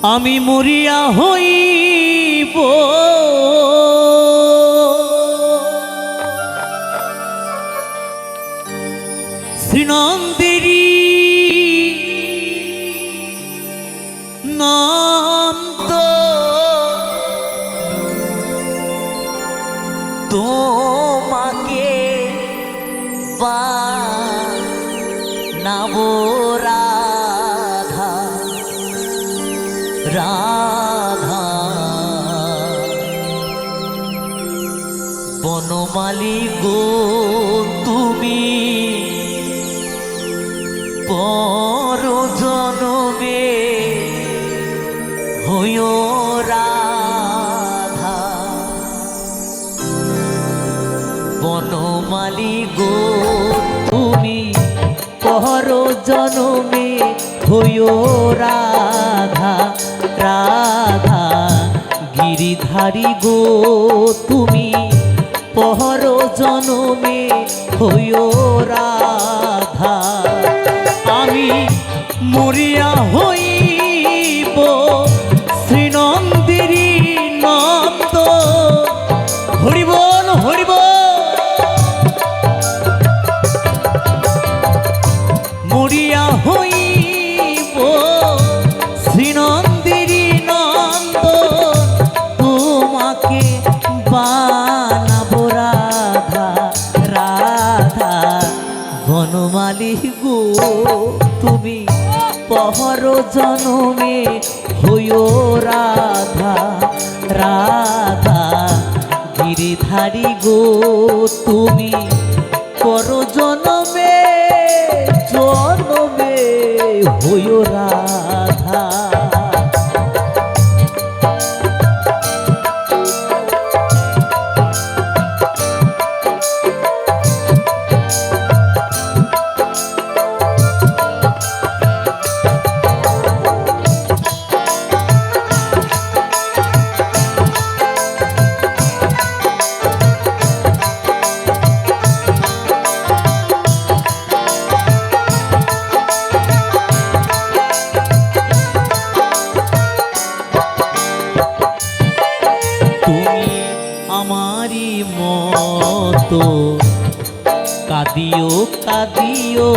আমি মরিয়া হইব শ্রীনন্দেরি নন্দ তোমাকে বানাবো রাধা রাধা বনমালী গো তুমি পর জনমে হইও রাধা বনমালী গো তুমি পর জনমে হইও রাধা রাধা গিরিধারী গো তুমি পর জনমে হইও রাধা আমি মরিয়া হইব শ্রীনন্দেরি নন্দ হরিবল হরিবল মরিয়া হইব শ্রীনন্দেরি নন্দ তোমাকে বানাবো রাধা রাধা বনমালী গো তুমি পহর জনমে হইও রাধা রাধা গিরিধারী গো তুমি পর জনমে জনমে হইও রাধা আমারি মতো কাঁদিও কাঁদিও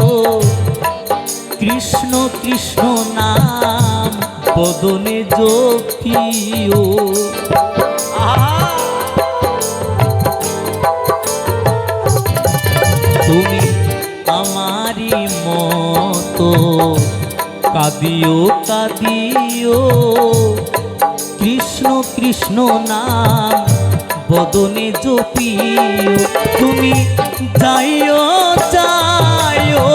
কৃষ্ণ কৃষ্ণ নাম বদনে জপিও তুমি আমারি মতো কাঁদিও কাঁদিও কৃষ্ণ কৃষ্ণ নাম বদনে জপিও তুমি যাইও যাইও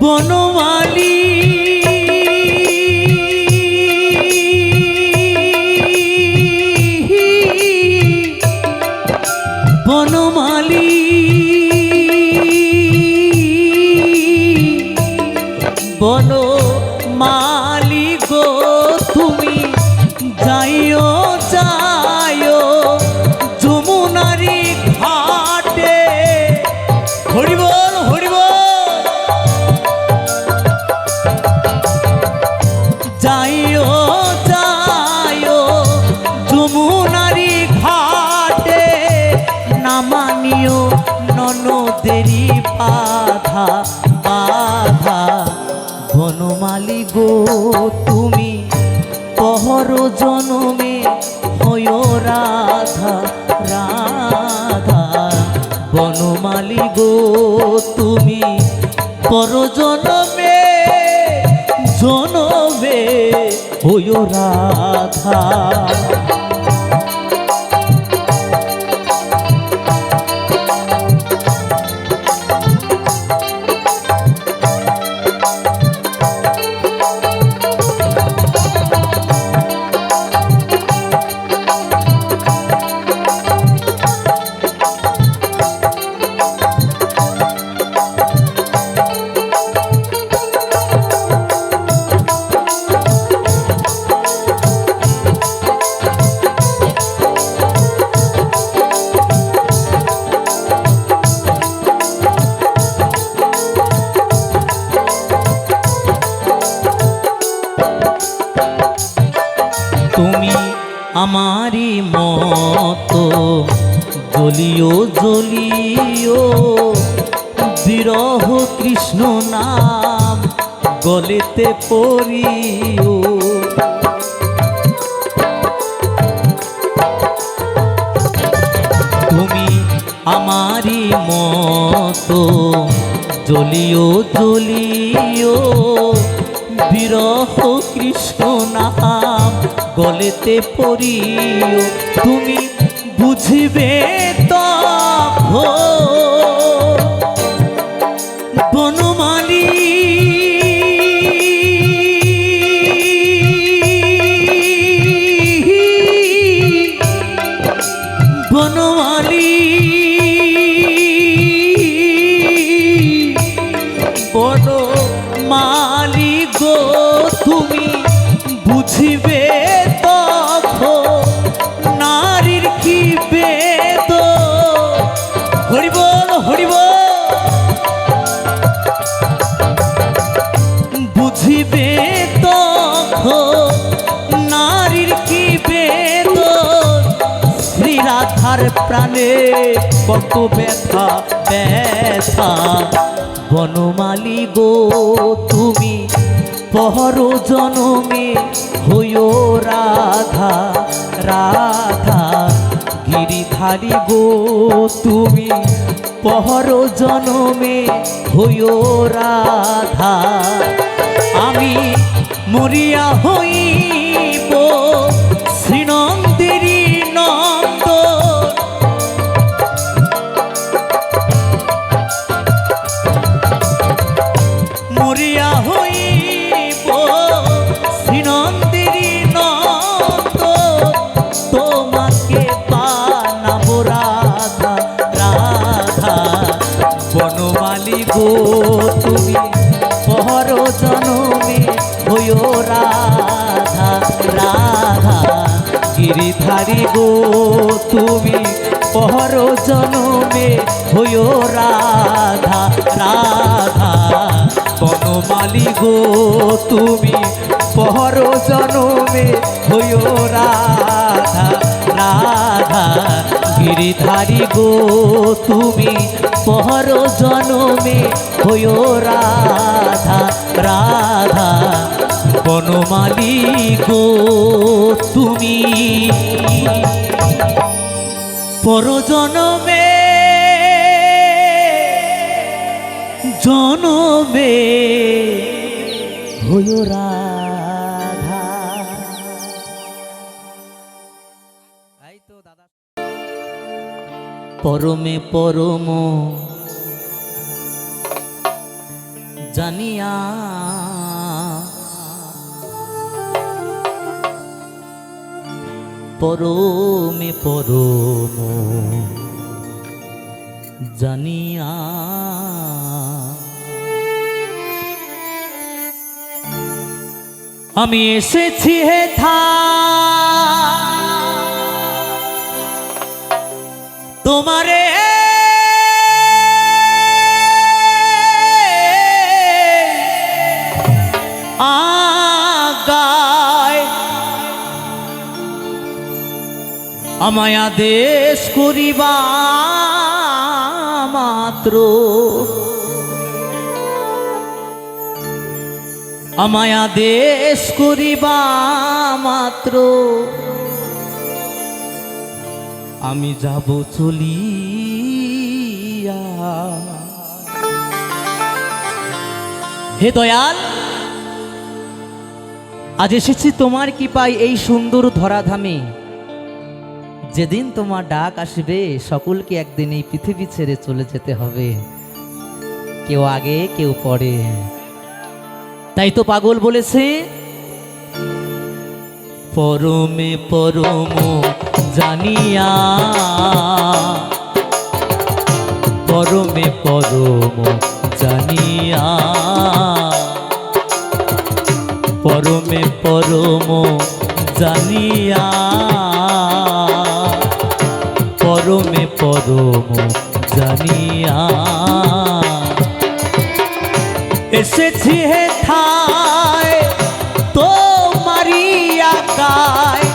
বনমালী বনমালী বনমালী গো তুমি যাইও যাইও যমুনারি ঘাটে হরিবল হরিবল যাইও যাইও যমুনারি ঘাটে নামানিও ননদেরি বাধা বাধা বনমালী গো তুমি পহর জনমে হইও রাধা রাধা বনমালী গো তুমি পর জনমে জনমে হইও রাধা আমারি মতো জ্বলিও জ্বলিও বিরহ কৃষ্ণ নাম গলেতে পড়িও। তুমি আমারি মতো জ্বলিও জ্বলিও বিরহ কৃষ্ণ নাম গলেতে পড়িও। তুমি বুঝিবে তখন বনমালী বনমালী বনমালী গো তুমি বুঝিবে তখন নারীর কি বেদ। হরি বল হরি বল। বুঝিবে তখন নারীর কি বেদ। শ্রী রাধার প্রাণে কত ব্যথা ব্যথা। বনমালী গো তুমি পর জনমে হইও রাধা রাধা। গিরিধারী গো তুমি পর জনমে হইও রাধা। আমি মরিয়া হইব শ্রীনন্দেরী নন্দ। মরিয়া হইব শ্রীনন্দেরী নন্দ। তোমাকে বানাবো রাধা রাধা। বনমালী গো তুমি পর জনমে হইও রাধা রাধা। গিরিধারী গো তুমি পর জনমে হইও রাধা রাধা। বনমালী গো তুমি পর জনমে হইও রাধা রাধা। গিরিধারী গো তুমি পর জনমে হইও রাধা রাধা। বনমালী গো তুমি পর জনমে জনমে হইও রাধা। এই তো দাদা পরমে পরম জানিয়া পরমে পরম জানিয়া আমি এসেছি হেথা তোমারে আগায়। আমায় আদেশ করিবা মাত্র আমায় আদেশ করিবা মাত্র আমি যাব চলিয়া। হে দয়াল, আজ এসেছি তোমার কৃপায় এই সুন্দর ধরাধামে। যেদিন তোমার ডাক আসবে সকলকে একদিন এই পৃথিবী ছেড়ে চলে যেতে হবে, কেউ আগে কেউ পরে। তাই তো পাগল বলেছে পরমে পরম জানিয়া, পরমে পরম জানিয়া, পরমে পরম জানিয়া, পরমে পরম জানিয়া এসেছি হেথায় তোমারি আকায়।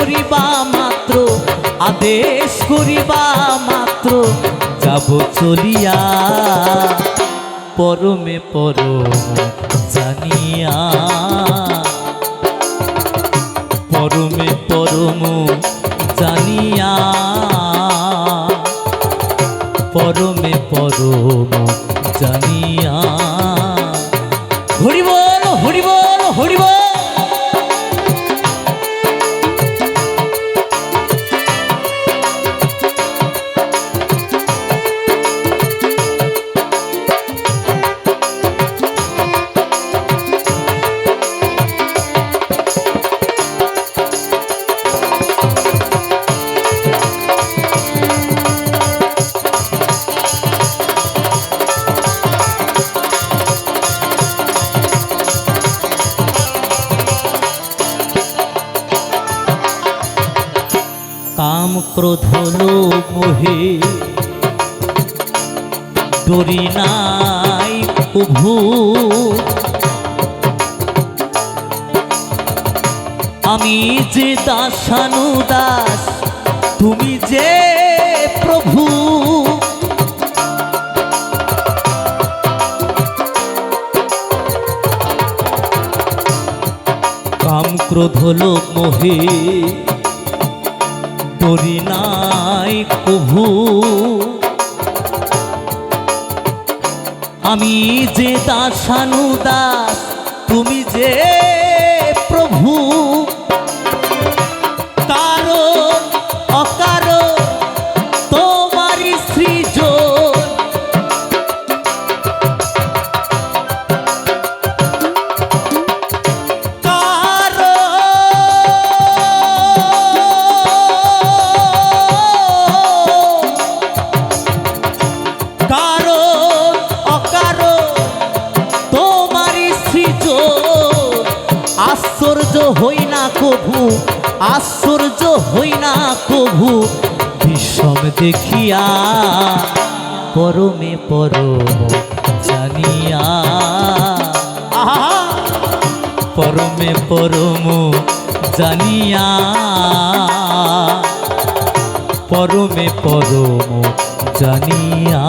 করিবা মাত্র, আদেশ করিবা মাত্র যাব চলিয়া, পরমে পরম জানিয়া, পরমে পরম জানিয়া, পরমে পরম জানিয়া। হরি বল হরি বল হরি বল। কাম ক্রোধ লোভ মোহে ডরি নাই প্রভু, আমি যে দাসানুদাস তুমি যে প্রভু। কাম ক্রোধ লোভ মোহে ডরি নাই প্রভু, আমি যে দাসানুদাস তুমি যে প্রভু। কারণ অকারণ তোমারই সৃজন, আশ্চর্য হই না কভু, আশ্চর্য হই না কভু বিষম দেখিয়া, পরমে পরম জানিয়া, পরমে পরম জানিয়া, পরমে পরম জানিয়া।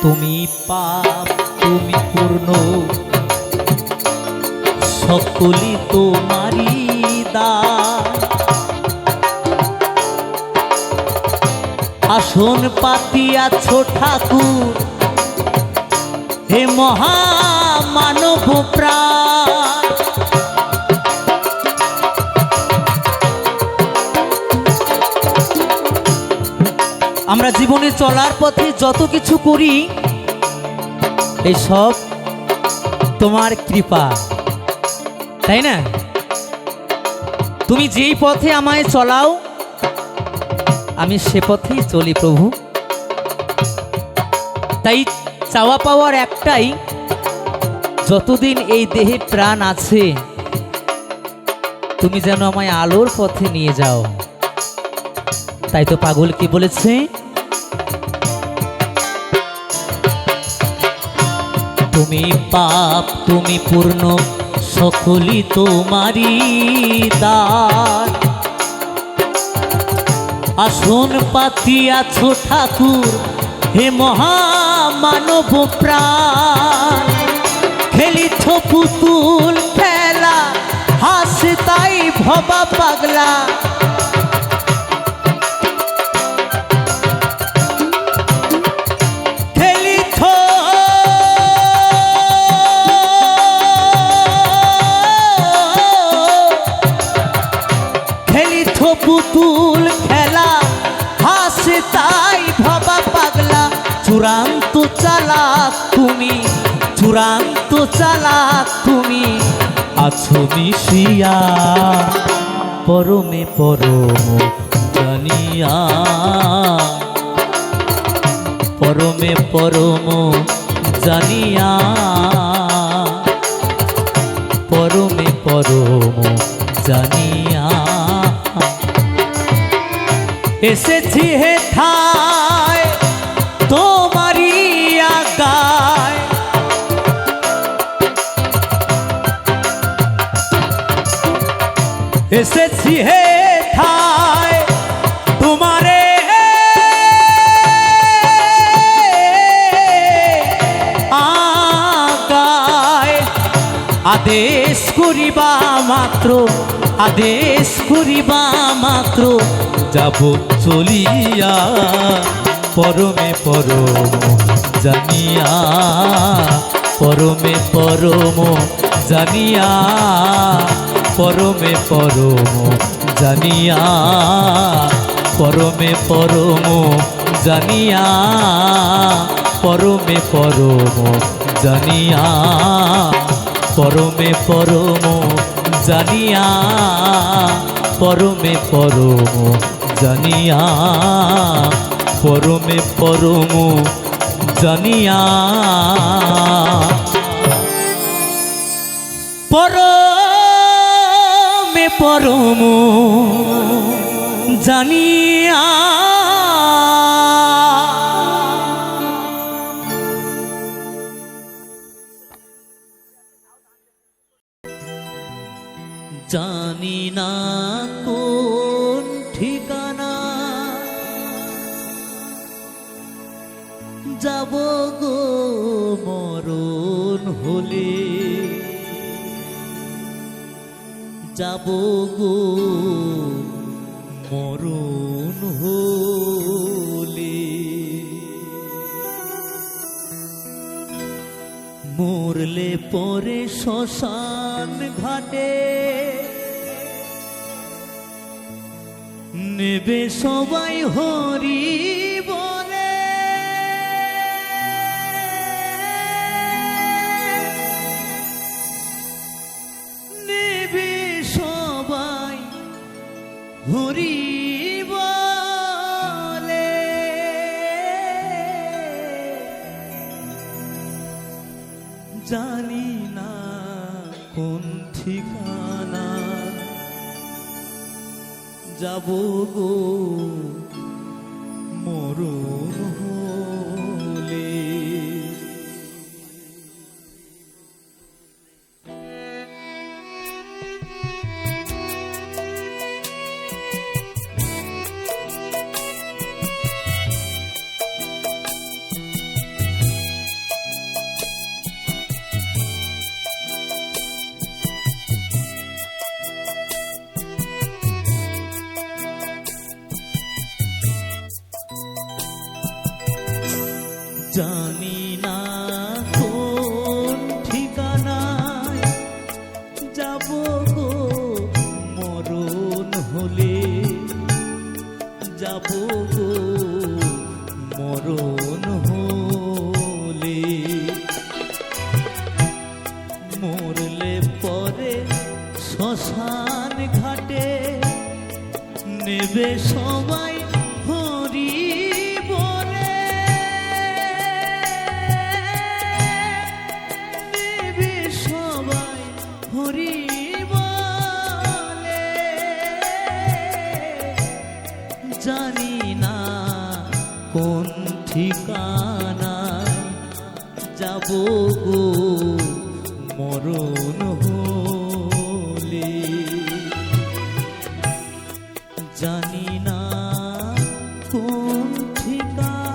তুমি পাপ তুমি পূর্ণ, সকলি তোমারি দান, আসন পাতিয়াছ ঠাকুর হে মহামানব প্রাণ। আমরা জীবনে চলার পথে যত কিছু করি এই সব তোমার কৃপা, তাই না? তুমি যেই পথে আমায় চলাও আমি সে পথেই চলি প্রভু। তাই চাওয়া পাওয়ার একটাই, যতদিন এই দেহে প্রাণ আছে তুমি যেন আমায় আলোর পথে নিয়ে যাও। তাই তো পাগল কি বলেছে, তুমি পাপ তুমি পূর্ণ, সকলি তোমারি দান, আসন পাতিয়াছ ঠাকুর হে মহামানব প্রাণ। খেলিছ পুতুল খেলা, হাসে তাই ভবা পাগলা, খেলিথ পুতুল খেলা হাসে তাই ভাবা পাগলা চূড়ান্ত চালাক তুমি চূড়ান্ত চালাক তুমি আছো মিশিয়া পরমে পরম জানিয়া পরমে পরম জানিয়া পরমে পরম জানিয়া এসেছি হে ঠায় তোমারি আগায় এসেছি হে ঠায় তোমারে আগায় আদেশ করিবা মাত্র আদেশ করিবা মাত্র যাব চলিয়া পরমে পরম জানিয়া পরমে পরম জানিয়া পরমে পরম জানিয়া পরমে পরম জানিয়া পরমে পরম জানিয়া পরমে পরম জানিয়া পরমে পরম জানিয়া পরমে পরম জানিয়া পরমে পরম জানিয়া জানি না কোন ঠিকানা যাব গো মরণ হলে যাব গো মরণ হলে মরলে পরে শ্মশান ঘাটে নেবে সবাই হরি বলে নেবে সবাই হরি বলে জানি না কোন ঠিকানা যাব গো মরণ হলে জানি না কোন ঠিকানায় যাব গো মরণ হলে যাব গো মরণ হলে মরলে পরে শ্মশান ঘাটে নেবে সবাই হরি জানি না কোন ঠিকানায় যাব গো মরণ হলে জানি না কোন ঠিকানা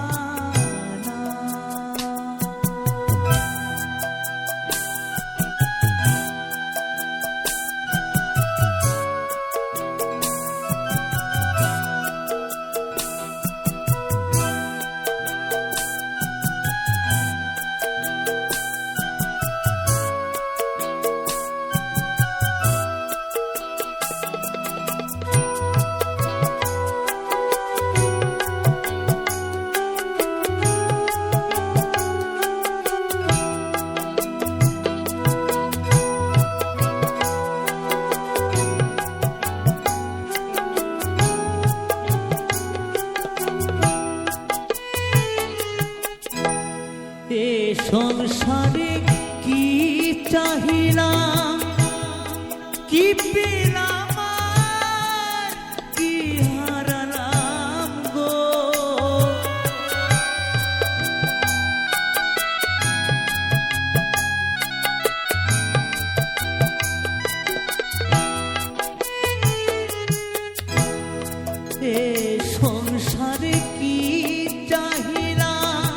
সংসারে কি চাহিলাম কি পেলাম আর কি হারালাম গো। এ সংসারে কি চাহিলাম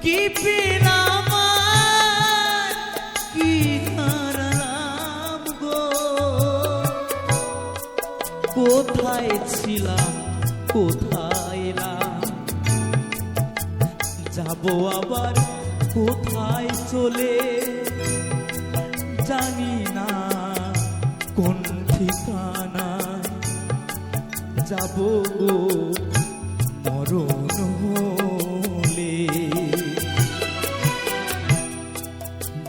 কি পেলাম আর কি হারালাম গো। কোথায় ছিলাম কোথায় এলাম, যাবো আবার কোথায় চলে, জানি না কোন ঠিকানা যাবো গো মরণ হলে।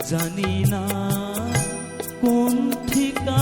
জানি না কোন ঠিকানা।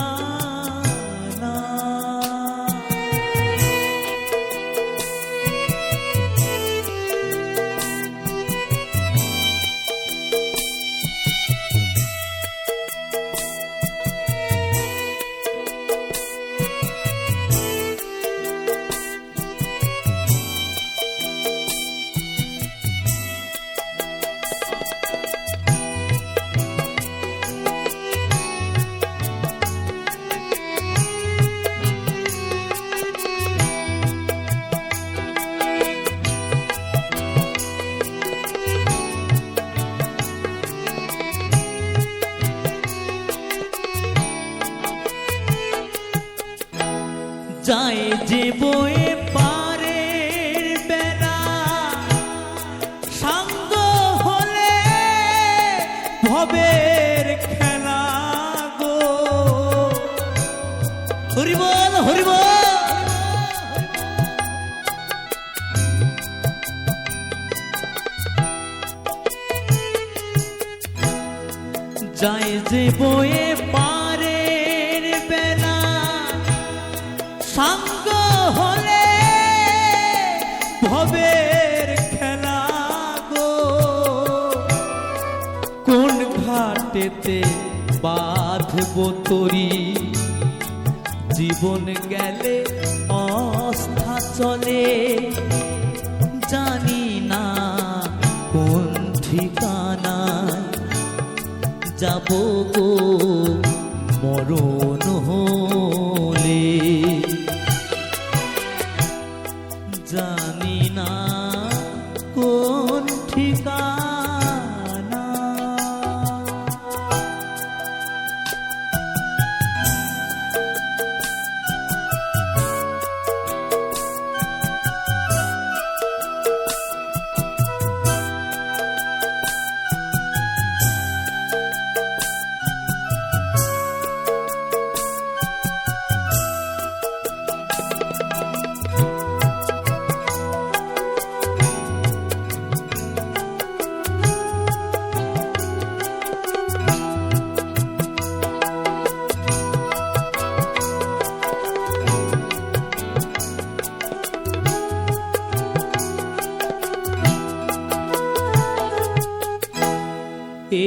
যায় যে বয়ে পারের বেলা, সাঙ্গ হলে ভবের খেলা গো। হরি বল হরি বল। যায় যে বয়ে পারের বেলা, সাঙ্গ হলে ভবের খেলা গো। কোন ঘাটেতে বাঁধব তরি, জীবন গেলে অস্থা চলে, জানি না কোন ঠিকানায় যাবো গো মরণ হলে। জানি না কোন ঠিকানা।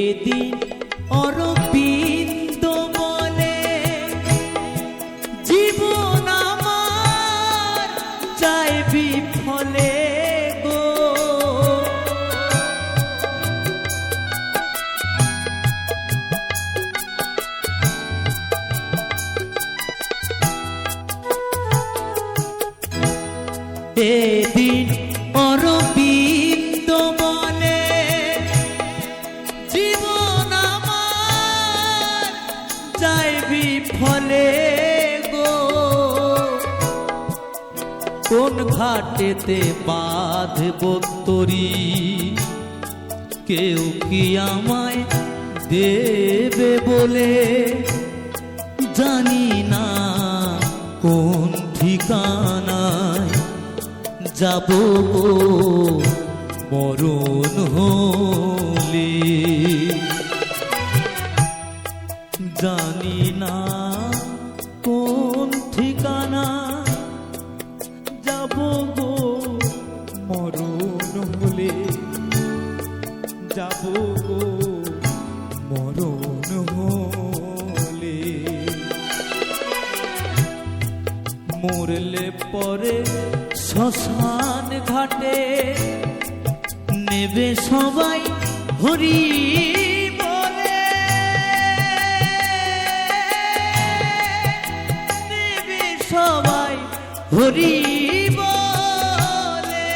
এদিন অরবিন্দ বলে জীবন আমার যায় বিফলে গো। এদিন অরবিন্দ বলে জীবন আমার যায় বিফলে গো। কোন ঘাটেতে বাঁধব তরি, কেউ কি আমায় দেবে বলে, জানি না কোন ঠিকানায় যাবো মরণ হলে। জানি না কোন ঠিকানা যাবো গো মরণ হলে। যাব গো মরণ হলে, মরলে পরে শ্মশান ঘাটে নেবে সবাই হরি বলে, নেবে সবাই হরি বলে।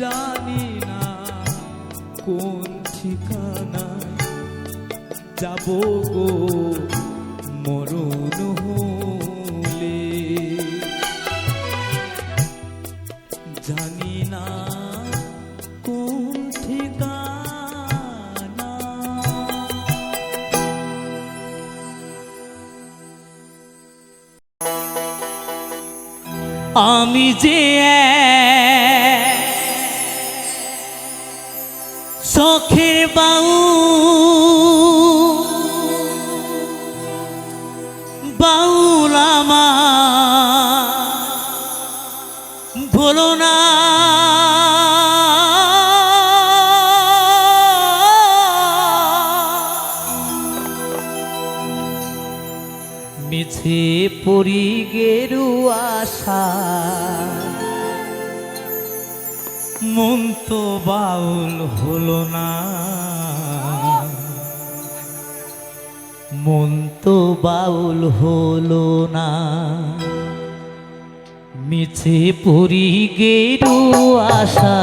জানি না কোন ঠিকানা যাব গো মরণ হলে, জানি না কোন ঠিকানা। আমি যে শখের বাউল আমার ভোলো না, মিছে পরি গেরুয়া আশা মন তো বাউল হলো না, মন তো বাউল হলো না। মিছে পরি গেরুয়া আশা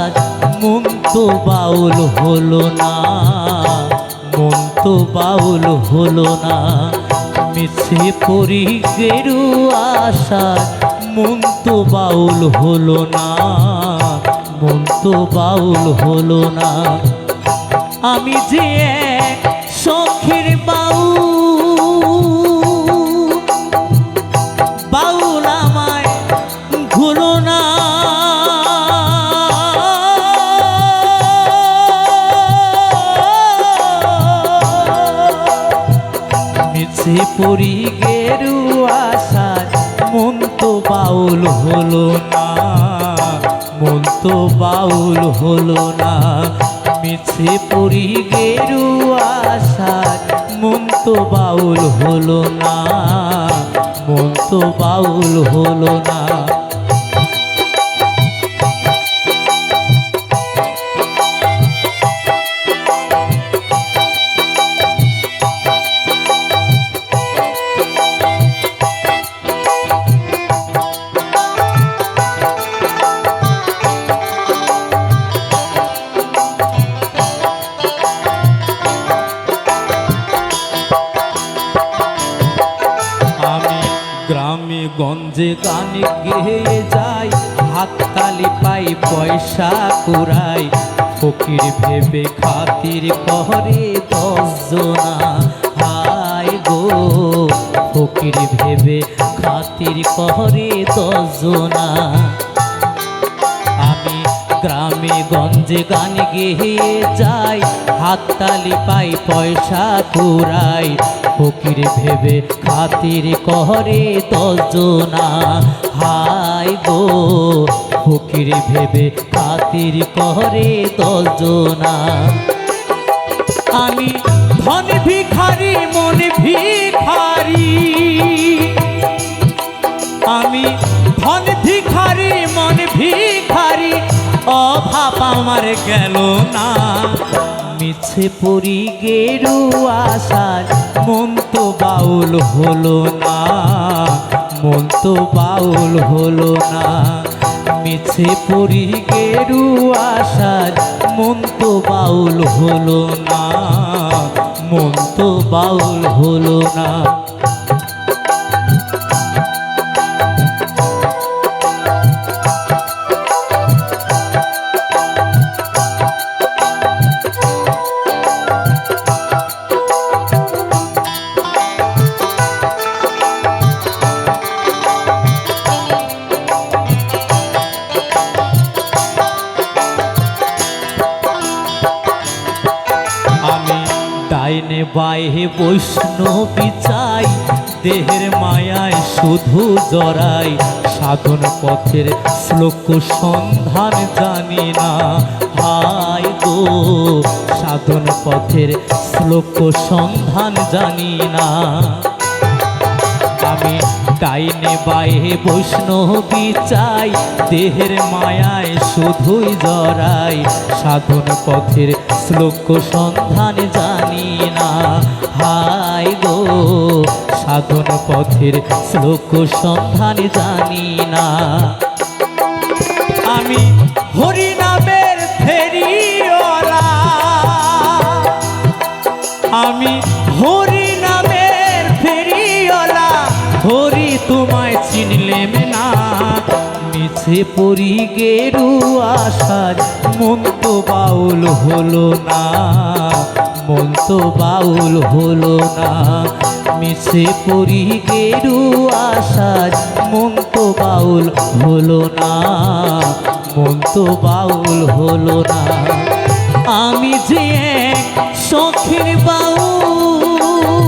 মন তো বাউল হলো না, মন তো বাউল হলো না। মিছে পরি গেরুয়া আশা মন তো বাউল হলো না, মন তো বাউল হলো না। আমি যে এক শখের বাউল আমায় ভুলো না, মিছে পরি গেরুয়া আশা মন তো বাউল হলো না, মন তো বাউল হলো না। মিছে পরি গেরুয়া আশা মন তো বাউল হলো না, মন তো বাউল হলো না। গ্রামে গঞ্জে গান গেয়ে যাই, হাততালি পাই পয়সা কুড়াই, ফকির ভেবে খাতির করে 10 জনা। হায় গো ফকির ভেবে খাতির করে 10 জনা। আমি গ্রামে গঞ্জে গান গেয়ে যাই, হাততালি পাই পয়সা কুড়াই, ফকির ভেবে খাতির করে 10 জনা। হায় গো ফকির ভেবে খাতির করে 10 জনা। আমি ধন ভিখারি মন ভিখারি, আমি ধন ভিখারি মন ভিখারি, অভাব আমার গেল না। মিছে পরি গেরুয়া আশা মন তো বাউল হলো না, মন তো বাউল হলো না। মিছে পরি গেরুয়া আশা মন তো বাউল হলো না, মন তো বাউল হলো না। ডাইনে বাইহে বৈষ্ণবী চাই, দেহের মায়ায় শুধু জড়াই, সাধন পথের শ্লোক সন্ধান জানি না। হায় গো, সাধন পথের শ্লোক সন্ধান জানি না। আমি ডাইনে বায়ে বৈষ্ণবী চাই, দেহের মায়ায় শুধুই জড়াই, সাধন পথের শ্লোক সন্ধান জানি না। হায় গো, সাধন পথের শ্লোক সন্ধান জানি না। আমি হরি নামের ফেরিওয়ালা, আমি হরি নামের ফেরিওয়ালা, হরি তোমায় চিনলেম না। মিছে পরি গেরুয়া সাজ, মন তো বাউল হলো না, মন তো বাউল হলো না। মিছে পরি গেরুয়া সাজ, মন তো বাউল হলো না, মন তো বাউল হলো না। আমি যে এক শখের বাউল,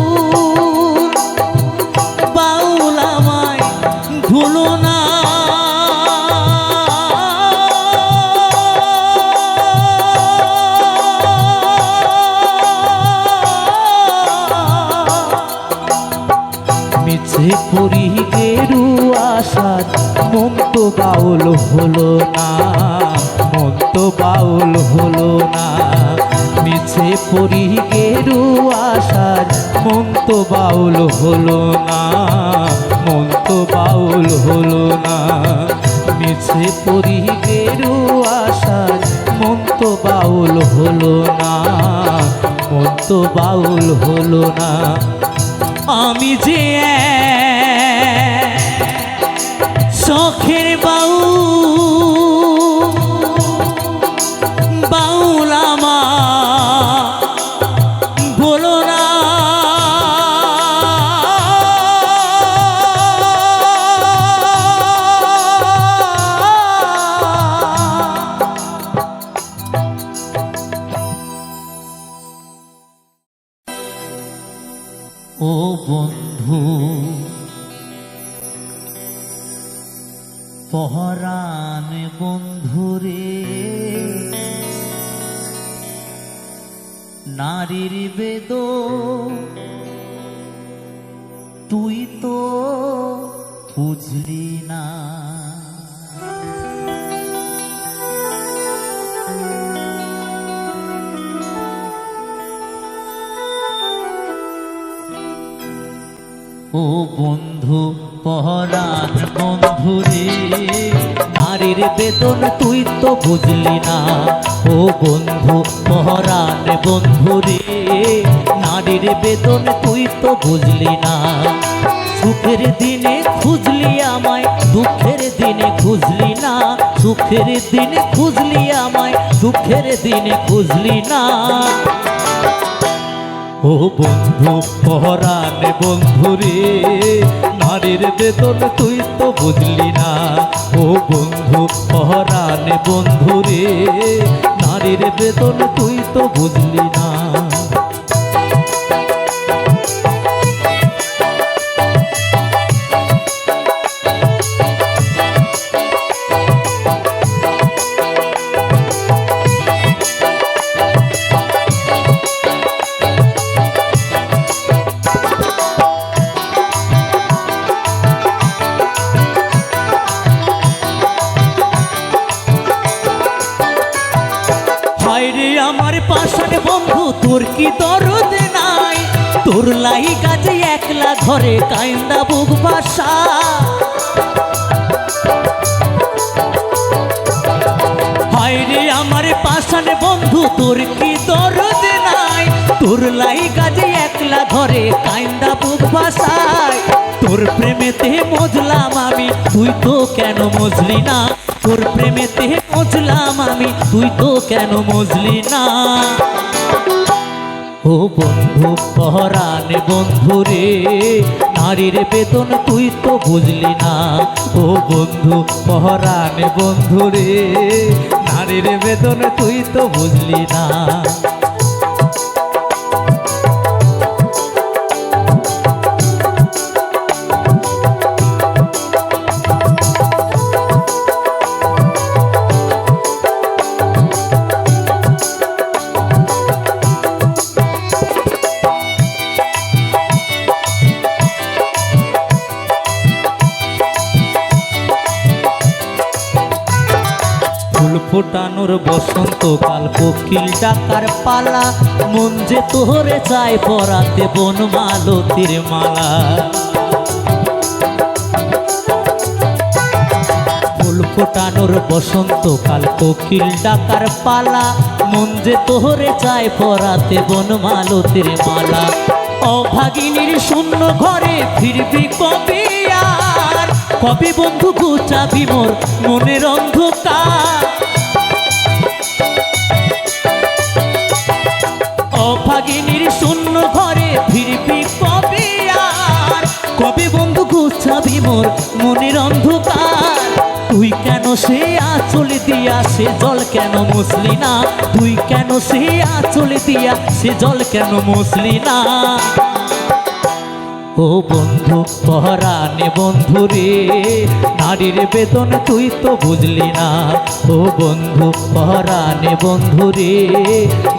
বাউল আমায় ভুলো না। মিছে পরি গেরুয়া সাজ, মন তো বাউল হলো না, মন তো বাউল হলো না। মিছে পরি গেরুয়া সাজ, মন তো বাউল হলো না, মন তো বাউল হলো না। মিছে পরি গেরুয়া সাজ, মন তো বাউল হলো না, মন তো বাউল হলো না। আমি যে শখের বাউল, বাউল আমার বলো না। ও বন্ধু পহরান বন্ধুরে, নারীর বেদ তুই তো বুঝলি না। ও বন্ধু পহরান বন্ধুরে, নারীর বেদন তুই তো বুঝলি না। ও বন্ধু পহরান বন্ধুরে, নারীর বেদন তুই তো বুঝলি না। সুখের দিনে খুঁজলি আমায়, দুঃখের দিনে খুঁজলি না। সুখের দিনে খুঁজলি আমায়, দুঃখের দিনে খুঁজলি না। ও বন্ধু পহরান বন্ধুরে, নারীর বেদন তুই তো বুঝলি না। ও বন্ধু পহরান বন্ধুরে, নারীর বেদন তুই তো বুঝলি না। আমার পাশান বন্ধু তোর কি দরদ নাই, তোর লাই কাজে একলা ঘরে কাইন্দা বুক বাসা। হায় রে আমার পাশান বন্ধু তোর কি দরদ নাই, তোর লাই কাজে একলা ঘরে কাইন্দা বুক বাসায়। তোর প্রেমেতে মজলাম আমি, তুই তো কেন মজলি না। তোর প্রেমেতে মজলাম আমি, তুই তো কেন মজলি না। ও বন্ধু পহরান বন্ধুরে, নারীর বেদন তুই তো বুঝলি না। ও বন্ধু পহরান বন্ধুরে, নারীর বেদন তুই তো বুঝলি না। ফোটানোর বসন্তকাল, কোকিল ডাকার পালা, মন যে তোরে চায় পরাতে বনমালতির মালা। ফুল ফোটানোর বসন্তকাল, কোকিল ডাকার পালা, মন যে তোরে চায় পরাতে বনমালতির মালা। অভাগিনীর শূন্য ঘরে ফিরবি কবে আর, কবে বন্ধু ঘুচাবি মোর মনের অন্ধকার। অভাগিনীর শূন্য ঘরে ফিরবি কবে আর, কবে বন্ধু ঘুচাবি মোর মনের অন্ধকার। তুই কেন সে আঁচল দিয়া সে জল কেন মুছলি না, তুই কেন সে আঁচল দিয়া সে জল কেন মুছলি না। ও বন্ধু পরাণে বন্ধু রে, নারীর বেদন তুই তো বুঝলি না। ও বন্ধু পরাণে বন্ধু রে,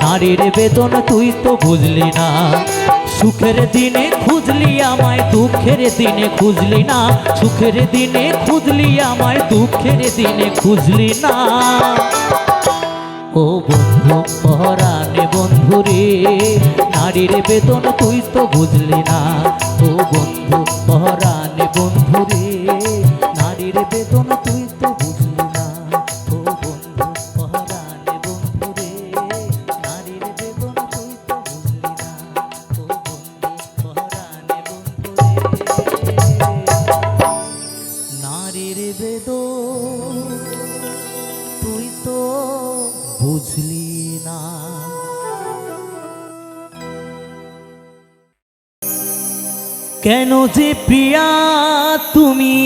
নারীর বেদন তুই তো বুঝলি না। সুখের দিনে খুঁজলি আমায়, দুঃখের দিনে খুঁজলি না। সুখের দিনে খুঁজলি আমায়, দুঃখের দিনে খুঁজলি না। ও বন্ধু পরাণে বন্ধু রে, নারীর বেদন তুই তো বুঝলি না। ও বন্ধু পরাণে বন্ধু রে, নারীর বেদন তুই তো বুঝলি না। ও বন্ধু পরাণে বন্ধু রে, নারীর বেদন তুই তো বুঝলি না। ও বন্ধু পরাণে বন্ধু রে, নারীর বেদন তুই তো বুঝলি না। কেন যে প্রিয়া তুমি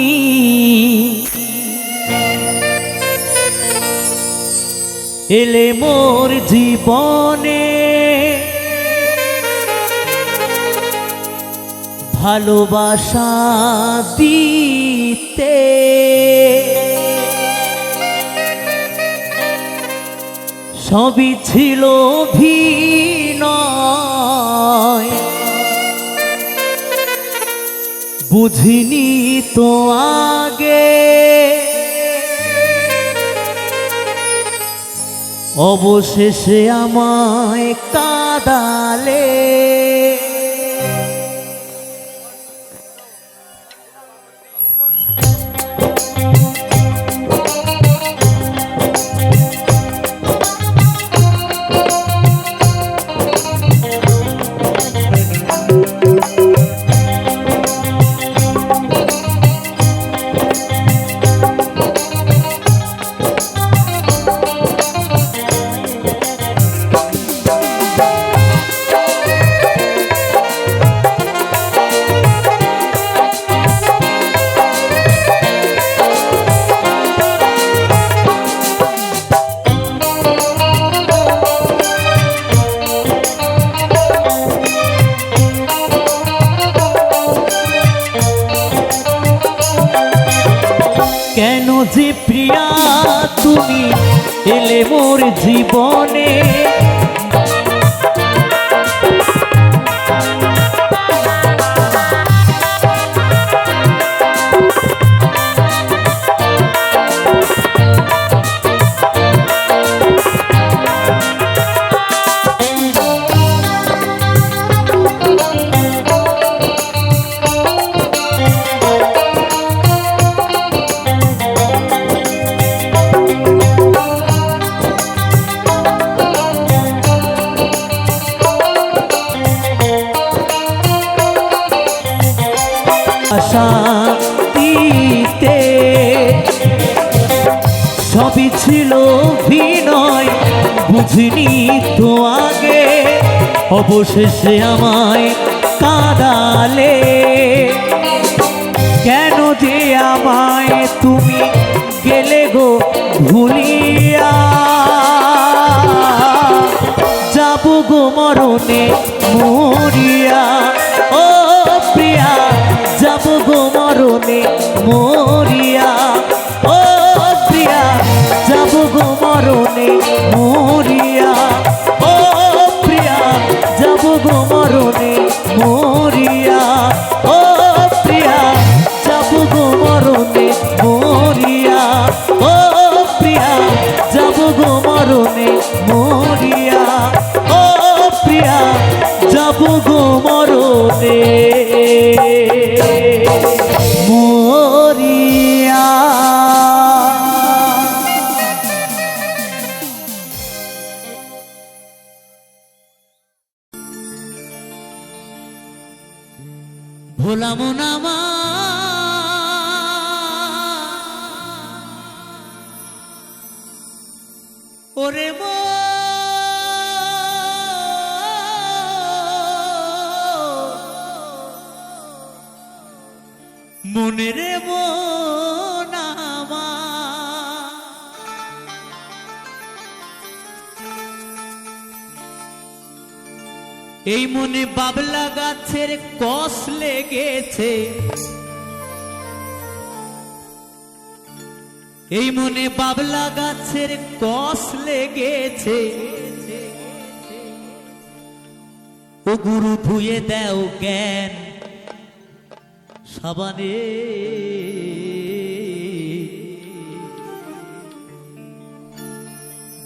এলে মোর জীবনে, ভালোবাসা দিতে সবই ছিল ভিনয়, বুঝিনি তো আগে অবশেষে আমায় কাঁদালে। কেন যে প্রিয়া তুমি এলে মোর জীবনে, শান্তিতে সবই ছিল ভিনয়, বুঝিনি তো আগে অবশেষে আমায় কাঁদালে। কেন যে আমায় তুমি গেলে গো ভুলিয়া, যাব গো মরণে মরিয়া। ও প্রিয়া যাব গো মরণে মরিয়া, ও প্রিয়া যাব গো মরণে মরিয়া। ও প্রিয়া যাব গো মরণে মরিয়া। ও প্রিয়া যাব গো মরণে মরিয়া। ও প্রিয়া যাব মরিয়া। ভোলা মনামা ওরে মনে রে মনামা, এই মনে বাবলা গাছের কষ লেগেছে, এই মনে বাবলা গাছের কষ লেগেছে, ও গুরু ধুয়ে দেও জ্ঞান সাবানে।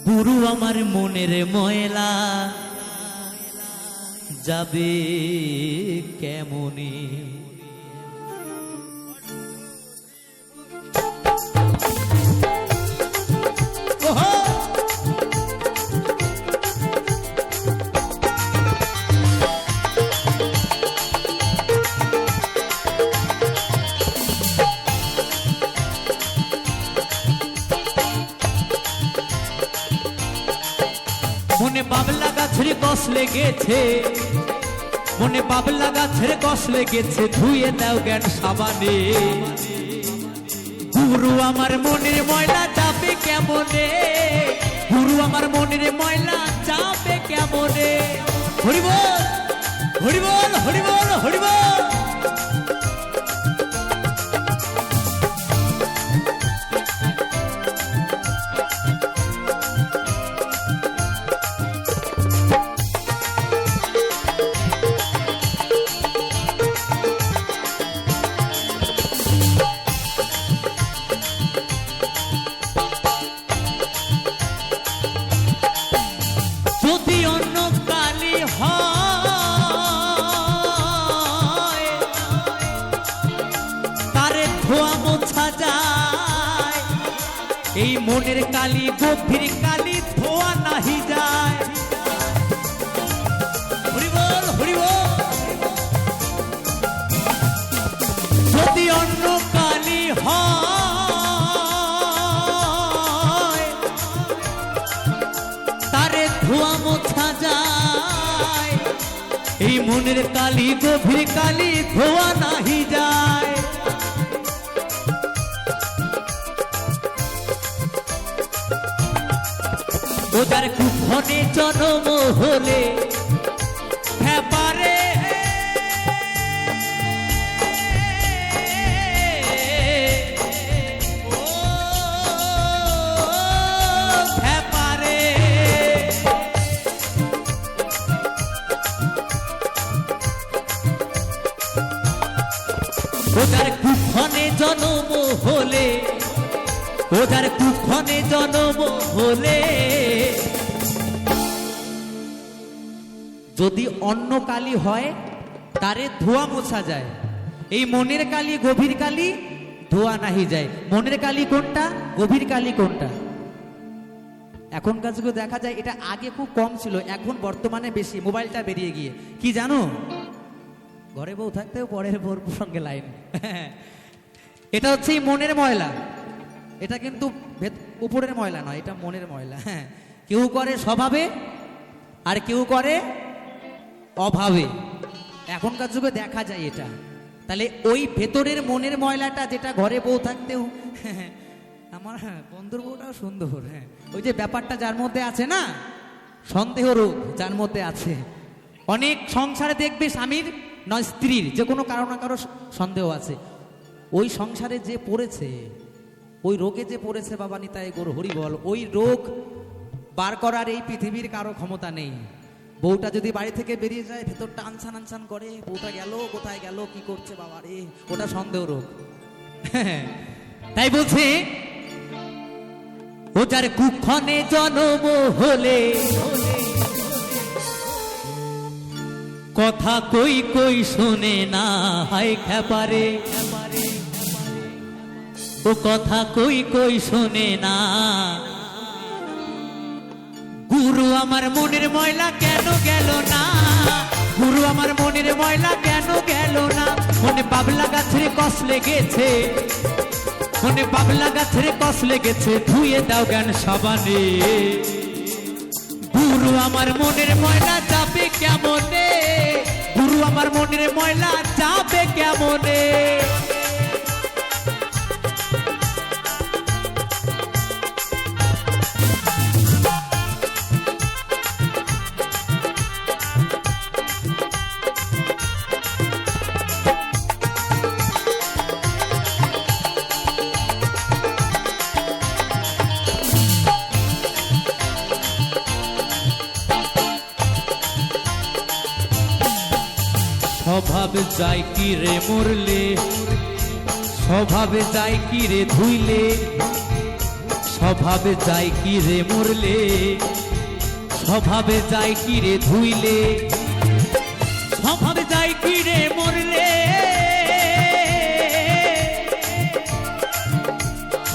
গুরু আমার মনের ময়লা যাবে কেমনে। মনে বাবলা গাছের কষ লেগেছে, মনে বাবলা গাছের কষ লেগেছে, ধুয়ে দাও জ্ঞান সাবানে। গুরু আমার মনের ময়লা যাবে কেমনে, গুরু আমার মনের ময়লা যাবে কেমনে। হরি বল হরি বল হরি বল হরি বল। যদি অন্য কালি হয় তারে ধোয়া মোছা যায়, এই মনের কালি গভীর কালি ধোয়া নাহি যায়। হরি বল হরি বল। যদি অন্য কালি হয় তারে ধোয়া মোছা যায়, এই মনের কালি গভীর কালি ধোয়া নাহি যায়। ওদের কুফনে জন্ম হলে ব্যাপারে ওদের কুক্ষণে জন্ম হলে, ওদের কুক্ষণে জন্ম হলে, যদি অন্য কালি হয় তারে ধোয়া মোছা যায়, এই মনের কালি গভীর কালি ধোয়া নাহি যায়। মনের কালি কোনটা, গভীর কালি কোনটা? এখনকার যুগে দেখা যায় এটা আগে খুব কম ছিল, এখন বর্তমানে বেশি, মোবাইলটা বেরিয়ে গিয়ে। কি জানো, ঘরে বউ থাকতেও পরের বউর সঙ্গে লাইন। এটা হচ্ছে এই মনের ময়লা, এটা কিন্তু উপরের ময়লা নয়, এটা মনের ময়লা। হ্যাঁ, কেউ করে স্বভাবে আর কেউ করে অভাবে, এখনকার যুগে দেখা যায় এটা। তাহলে ওই ভেতরের মনের ময়লাটা যেটা ঘরে বউ থাকতেও, আমার বন্ধুর বউটাও সুন্দর, হ্যাঁ, ওই যে ব্যাপারটা যার মধ্যে আছে না, সন্দেহ রোগ যার মধ্যে আছে। অনেক সংসারে দেখবে স্বামীর নয় স্ত্রীর যে কোনো কারো না কারো সন্দেহ আছে, ওই সংসারে যে পড়েছে, ওই রোগে যে পড়েছে, বাবা নিতাই গৌর হরি বল, ওই রোগ বার করার এই পৃথিবীর কারো ক্ষমতা নেই। বউটা যদি বাড়ি থেকে বেরিয়ে যায়, ভেতরটা আনসান আনসান করে, বউটা গেল কোথায় গেল কি করছে, বাবা রে, ওটা সন্দেহ রোগ। তাই বলছে ও যার কুক্ষণে জন্ম হলে, কথা কই কই শোনে না, হায় খ্যাপারে ও কথা কই কই শোনে না। গুরু আমার মনের ময়লা কেন গেল না, গুরু আমার মনের ময়লা কেন গেল না। মনে বাবলা গাছের কষ লেগেছে, মনে বাবলা গাছের কষ লেগেছে, ধুয়ে দাও জ্ঞান সাবানে। গুরু আমার মনের ময়লা যাবে কেমনে, গুরু আমার মনের ময়লা যাবে কেমনে। স্বভাবে যাই কি রে মরলে, স্বভাবে যাই কি রে ধুইলে, স্বভাবে যাই কি রে মরলে, স্বভাবে যাই কি রে ধুইলে, স্বভাবে যাই কি রে মরলে,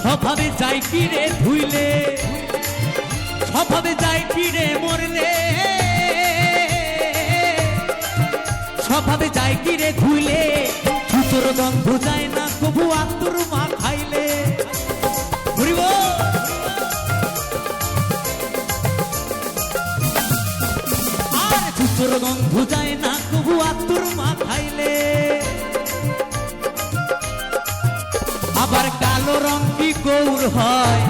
স্বভাবে যাই কি রে ধুইলে, স্বভাবে যাই কি রে মরলে, স্বভাবে যায় কি রে ধুইলে, ছুতোর গন্ধ যায় না কবু আতুর মা খাইলে। ঘুরিব আর ছুতোর গন্ধ যায় না কবু আতুর মা খাইলে। আবার কালো রং কি গৌর হয়,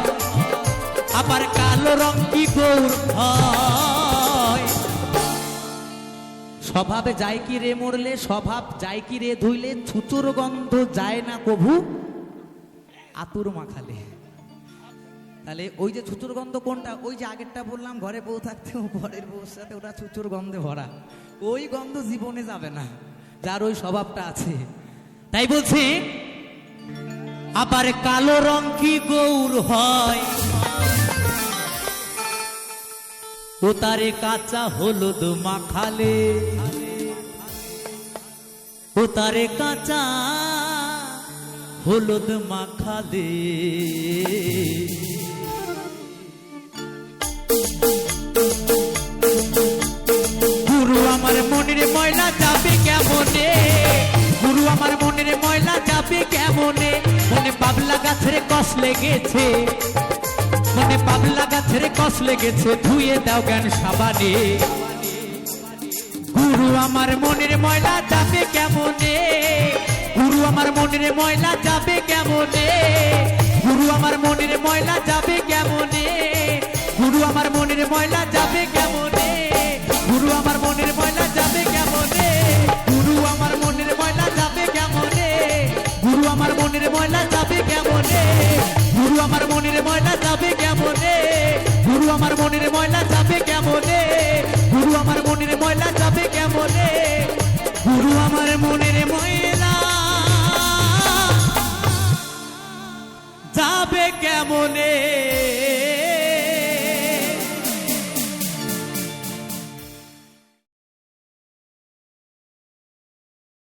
আবার কালো রং কি গৌর হয়। স্বভাবে যায় কি রে মরলে, স্বভাব যায় কি রে ধুইলে, ছুচুর গন্ধ যায় না কভু আতুর মাখালে। তাহলে ওই যে ছুচুর গন্ধ কোনটা, ওই যে আগেরটা বললাম ঘরে বউ থাকতে পরের বউর সাথে ওটা ছুচুর গন্ধে ভরা, ওই গন্ধ জীবনে যাবে না যার ওই স্বভাবটা আছে। তাই বলছি আবার কালো রং কি গৌর হয়, ও তারে কাঁচা হলুদ মাখালে, ও তারে কাঁচা হলুদ মাখালে। গুরু আমার মনের ময়লা যাবে কেমনে, গুরু আমার মনের ময়লা যাবে কেমনে। মনে বাবলা গাছের কষ লেগেছে, মনে বাবলা গাছের কষ লেগেছে, ধুয়ে দাও জ্ঞান সাবানে। গুরু আমার মনের ময়লা যাবে কেমনে, গুরু আমার মনের ময়লা যাবে কেমনে, গুরু আমার মনের ময়লা যাবে কেমনে, গুরু আমার মনের ময়লা যাবে কেমনে, গুরু আমার মনের ময়লা যাবে কেমনে, গুরু আমার মনের ময়লা যাবে কেমনে, গুরু আমার মনের ময়লা যাবে কেমনে, গুরু আমার মনের ময়লা যাবে কেমনে, গুরু আমার মনের ময়লা যাবে কেমনে, গুরু আমার মনের ময়লা যাবে কেমনে, গুরু আমার মনের ময়লা যাবে কেমনে।